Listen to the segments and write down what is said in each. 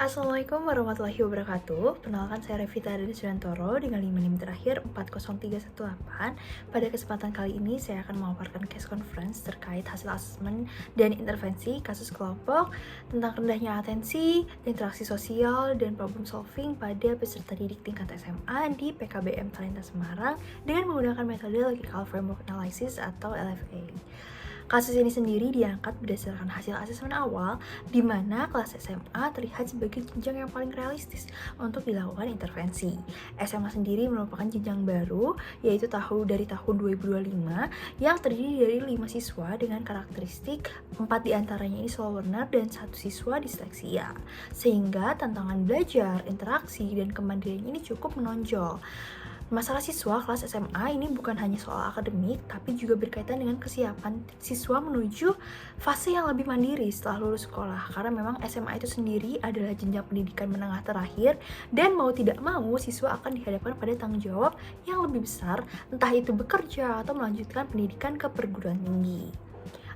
Assalamualaikum warahmatullahi wabarakatuh. Perkenalkan saya Revita dari Suliantoro dengan NIM terakhir 40318. Pada kesempatan kali ini saya akan memaparkan case conference terkait hasil asesmen dan intervensi kasus kelompok tentang rendahnya atensi, interaksi sosial, dan problem solving pada peserta didik tingkat SMA di PKBM Talenta Semarang dengan menggunakan metode Logical Framework Analysis atau LFA. Kasus ini sendiri diangkat berdasarkan hasil asesmen awal, di mana kelas SMA terlihat sebagai jenjang yang paling realistis untuk dilakukan intervensi. SMA sendiri merupakan jenjang baru, yaitu dari tahun 2025, yang terdiri dari 5 siswa dengan karakteristik 4 diantaranya ini slow learner dan 1 siswa disleksia. Sehingga tantangan belajar, interaksi, dan kemandirian ini cukup menonjol. Masalah siswa kelas SMA ini bukan hanya soal akademik, tapi juga berkaitan dengan kesiapan siswa menuju fase yang lebih mandiri setelah lulus sekolah. Karena memang SMA itu sendiri adalah jenjang pendidikan menengah terakhir, dan mau tidak mau siswa akan dihadapkan pada tanggung jawab yang lebih besar, entah itu bekerja atau melanjutkan pendidikan ke perguruan tinggi.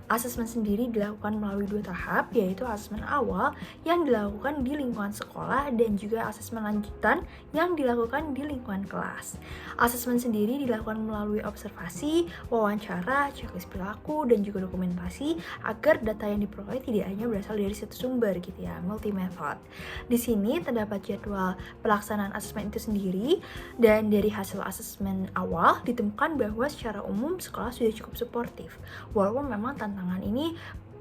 Asesmen sendiri dilakukan melalui 2 tahap, yaitu asesmen awal yang dilakukan di lingkungan sekolah dan juga asesmen lanjutan yang dilakukan di lingkungan kelas. Asesmen sendiri dilakukan melalui observasi, wawancara, checklist perilaku, dan juga dokumentasi agar data yang diperoleh tidak hanya berasal dari satu sumber gitu ya, multi method. Di sini terdapat jadwal pelaksanaan asesmen itu sendiri, dan dari hasil asesmen awal ditemukan bahwa secara umum sekolah sudah cukup suportif. Walaupun memang tantangan ini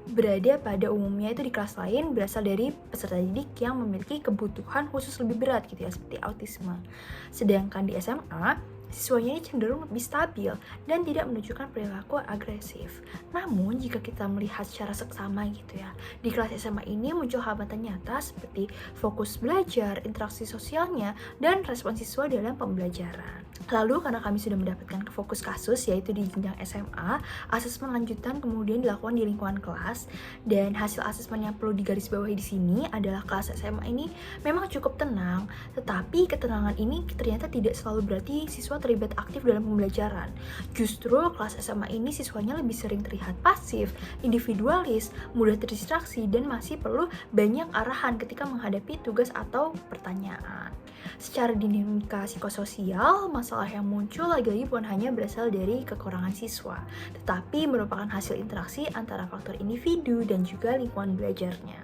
berada pada umumnya itu di kelas lain berasal dari peserta didik yang memiliki kebutuhan khusus lebih berat gitu ya, seperti autisme. Sedangkan di SMA, siswanya ini cenderung lebih stabil dan tidak menunjukkan perilaku agresif. Namun jika kita melihat secara seksama gitu ya, di kelas SMA ini muncul hambatan nyata seperti fokus belajar, interaksi sosialnya, dan respon siswa dalam pembelajaran. Lalu karena kami sudah mendapatkan fokus kasus yaitu di jenjang SMA, asesmen lanjutan kemudian dilakukan di lingkungan kelas, dan hasil asesmen yang perlu digarisbawahi di sini adalah kelas SMA ini memang cukup tenang, tetapi ketenangan ini ternyata tidak selalu berarti siswa terlibat aktif dalam pembelajaran. Justru kelas SMA ini siswanya lebih sering terlihat pasif, individualis, mudah terdistraksi, dan masih perlu banyak arahan ketika menghadapi tugas atau pertanyaan. Secara dinamika psikososial, masalah yang muncul lagi-lagi bukan hanya berasal dari kekurangan siswa, tetapi merupakan hasil interaksi antara faktor individu dan juga lingkungan belajarnya.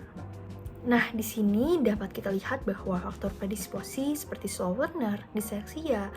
Nah, di sini dapat kita lihat bahwa faktor predisposisi seperti slow learner, disleksia,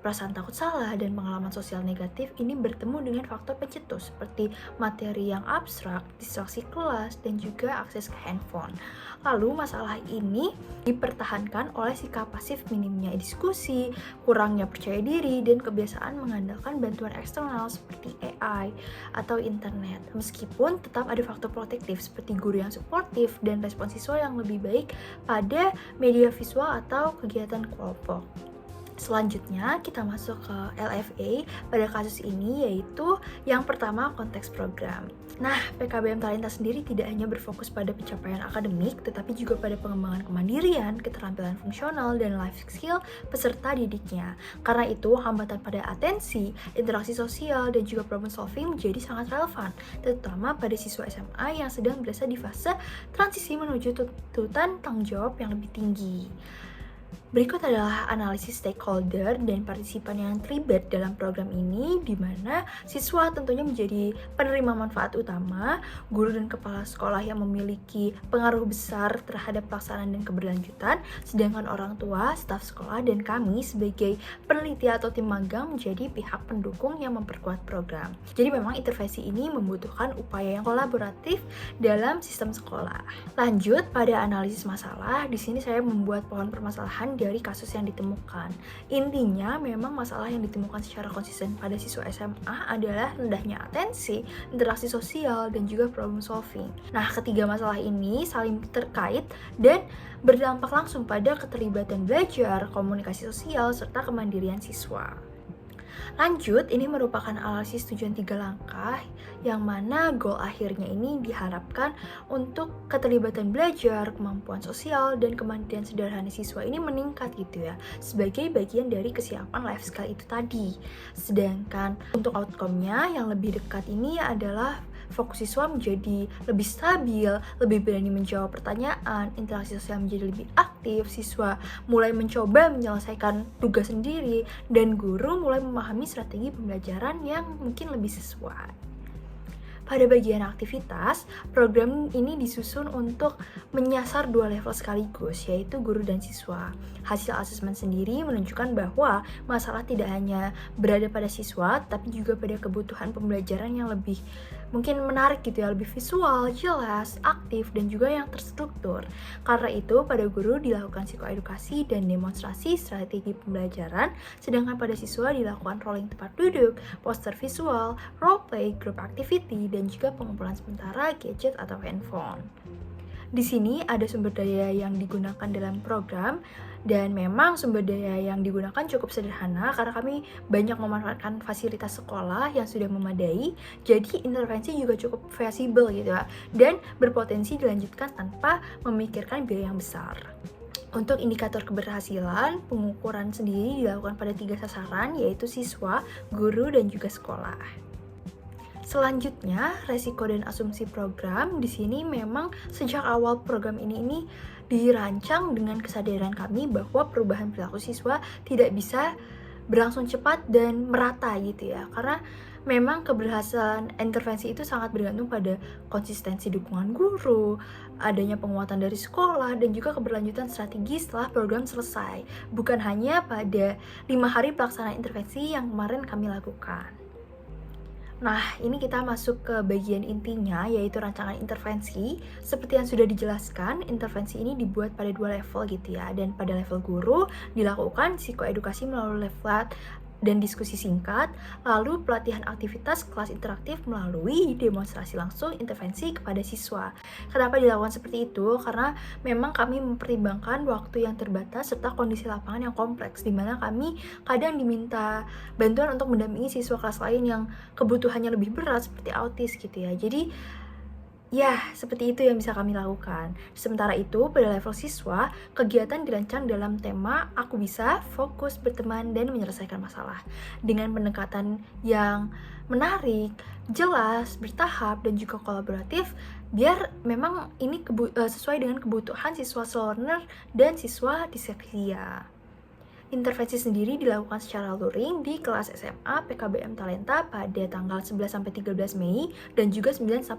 perasaan takut salah, dan pengalaman sosial negatif ini bertemu dengan faktor pencetus seperti materi yang abstrak, distraksi kelas, dan juga akses ke handphone. Lalu masalah ini dipertahankan oleh sikap pasif, minimnya diskusi, kurangnya percaya diri, dan kebiasaan mengandalkan bantuan eksternal seperti AI atau internet. Meskipun tetap ada faktor protektif seperti guru yang suportif dan respon siswa yang lebih baik pada media visual atau kegiatan kelompok. Selanjutnya kita masuk ke LFA pada kasus ini, yaitu yang pertama konteks program. Nah, PKBM Talenta sendiri tidak hanya berfokus pada pencapaian akademik, tetapi juga pada pengembangan kemandirian, keterampilan fungsional, dan life skill peserta didiknya. Karena itu, hambatan pada atensi, interaksi sosial, dan juga problem solving menjadi sangat relevan, terutama pada siswa SMA yang sedang berada di fase transisi menuju tuntutan tanggung jawab yang lebih tinggi. Berikut adalah analisis stakeholder dan partisipan yang terlibat dalam program ini, di mana siswa tentunya menjadi penerima manfaat utama, guru dan kepala sekolah yang memiliki pengaruh besar terhadap pelaksanaan dan keberlanjutan, sedangkan orang tua, staf sekolah, dan kami sebagai peneliti atau tim magang menjadi pihak pendukung yang memperkuat program. Jadi memang intervensi ini membutuhkan upaya yang kolaboratif dalam sistem sekolah. Lanjut pada analisis masalah, di sini saya membuat pohon permasalahan dari kasus yang ditemukan. Intinya memang masalah yang ditemukan secara konsisten pada siswa SMA adalah rendahnya atensi, interaksi sosial, dan juga problem solving. Nah, ketiga masalah ini saling terkait dan berdampak langsung pada keterlibatan belajar, komunikasi sosial, serta kemandirian siswa. Lanjut, ini merupakan analisis tujuan 3 langkah yang mana goal akhirnya ini diharapkan untuk keterlibatan belajar, kemampuan sosial, dan kemandirian sederhana siswa ini meningkat gitu ya, sebagai bagian dari kesiapan life skill itu tadi. Sedangkan untuk outcome-nya yang lebih dekat ini adalah fokus siswa menjadi lebih stabil, lebih berani menjawab pertanyaan, interaksi sosial menjadi lebih aktif, siswa mulai mencoba menyelesaikan tugas sendiri, dan guru mulai memahami strategi pembelajaran yang mungkin lebih sesuai. Pada bagian aktivitas, program ini disusun untuk menyasar dua level sekaligus, yaitu guru dan siswa. Hasil asesmen sendiri menunjukkan bahwa masalah tidak hanya berada pada siswa, tapi juga pada kebutuhan pembelajaran yang lebih mungkin menarik gitu ya, lebih visual, jelas, aktif, dan juga yang terstruktur. Karena itu, pada guru dilakukan psikoedukasi dan demonstrasi strategi pembelajaran, sedangkan pada siswa dilakukan rolling tempat duduk, poster visual, role play, group activity, dan juga pengumpulan sementara gadget atau handphone. Di sini ada sumber daya yang digunakan dalam program, dan memang sumber daya yang digunakan cukup sederhana karena kami banyak memanfaatkan fasilitas sekolah yang sudah memadai, jadi intervensi juga cukup fleksibel gitu ya, dan berpotensi dilanjutkan tanpa memikirkan biaya yang besar. Untuk indikator keberhasilan, pengukuran sendiri dilakukan pada 3 sasaran, yaitu siswa, guru, dan juga sekolah. Selanjutnya, resiko dan asumsi program. Di sini memang sejak awal program ini dirancang dengan kesadaran kami bahwa perubahan perilaku siswa tidak bisa berlangsung cepat dan merata gitu ya. Karena memang keberhasilan intervensi itu sangat bergantung pada konsistensi dukungan guru, adanya penguatan dari sekolah, dan juga keberlanjutan strategi setelah program selesai. Bukan hanya pada 5 hari pelaksanaan intervensi yang kemarin kami lakukan. Nah, ini kita masuk ke bagian intinya, yaitu rancangan intervensi. Seperti yang sudah dijelaskan, intervensi ini dibuat pada 2 level gitu ya. Dan pada level guru, dilakukan psikoedukasi melalui live flat dan diskusi singkat, lalu pelatihan aktivitas kelas interaktif melalui demonstrasi langsung intervensi kepada siswa. Kenapa dilakukan seperti itu? Karena memang kami mempertimbangkan waktu yang terbatas serta kondisi lapangan yang kompleks, di mana kami kadang diminta bantuan untuk mendampingi siswa kelas lain yang kebutuhannya lebih berat seperti autis gitu ya. Jadi ya, seperti itu yang bisa kami lakukan. Sementara itu, pada level siswa, kegiatan dirancang dalam tema Aku Bisa, Fokus, Berteman, dan Menyelesaikan Masalah. Dengan pendekatan yang menarik, jelas, bertahap, dan juga kolaboratif, biar memang ini sesuai dengan kebutuhan siswa slow learner dan siswa disleksia. Intervensi sendiri dilakukan secara luring di kelas SMA PKBM Talenta pada tanggal 11-13 Mei dan juga 9-20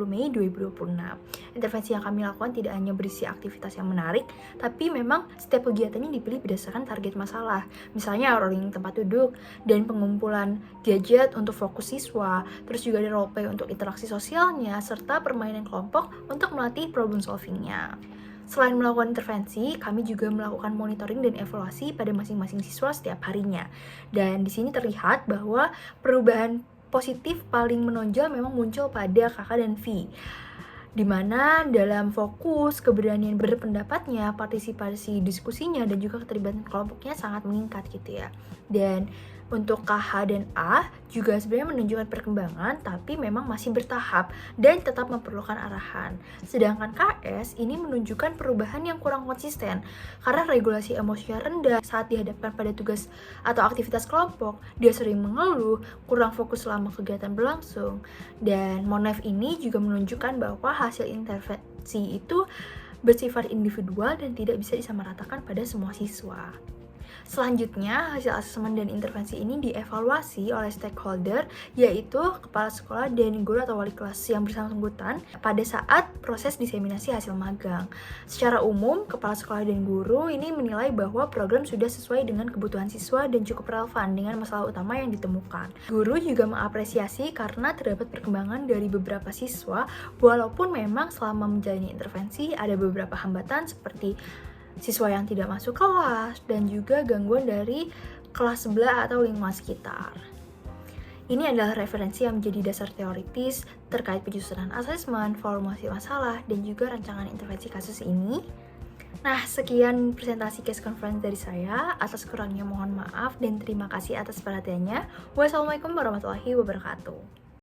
Mei 2026. Intervensi yang kami lakukan tidak hanya berisi aktivitas yang menarik, tapi memang setiap kegiatannya dipilih berdasarkan target masalah. Misalnya rolling tempat duduk dan pengumpulan gadget untuk fokus siswa, terus juga ada role play untuk interaksi sosialnya, serta permainan kelompok untuk melatih problem solvingnya. Selain melakukan intervensi, kami juga melakukan monitoring dan evaluasi pada masing-masing siswa setiap harinya. Dan di sini terlihat bahwa perubahan positif paling menonjol memang muncul pada Kakak dan V. Di mana dalam fokus, keberanian berpendapatnya, partisipasi diskusinya, dan juga keterlibatan kelompoknya sangat meningkat gitu ya. Dan untuk KH dan A juga sebenarnya menunjukkan perkembangan, tapi memang masih bertahap dan tetap memerlukan arahan. Sedangkan KS ini menunjukkan perubahan yang kurang konsisten karena regulasi emosinya rendah saat dihadapkan pada tugas atau aktivitas kelompok. Dia sering mengeluh, kurang fokus selama kegiatan berlangsung. Dan Monef ini juga menunjukkan bahwa hasil intervensi itu bersifat individual dan tidak bisa disamaratakan pada semua siswa. Selanjutnya, hasil asesmen dan intervensi ini dievaluasi oleh stakeholder, yaitu kepala sekolah dan guru atau wali kelas yang bersangkutan pada saat proses diseminasi hasil magang. Secara umum, kepala sekolah dan guru ini menilai bahwa program sudah sesuai dengan kebutuhan siswa dan cukup relevan dengan masalah utama yang ditemukan. Guru juga mengapresiasi karena terdapat perkembangan dari beberapa siswa, walaupun memang selama menjalani intervensi ada beberapa hambatan seperti siswa yang tidak masuk kelas, dan juga gangguan dari kelas sebelah atau lingkungan sekitar. Ini adalah referensi yang menjadi dasar teoritis terkait penyusunan asesmen, formulasi masalah, dan juga rancangan intervensi kasus ini. Nah, sekian presentasi case conference dari saya. Atas kurangnya mohon maaf dan terima kasih atas perhatiannya. Wassalamualaikum warahmatullahi wabarakatuh.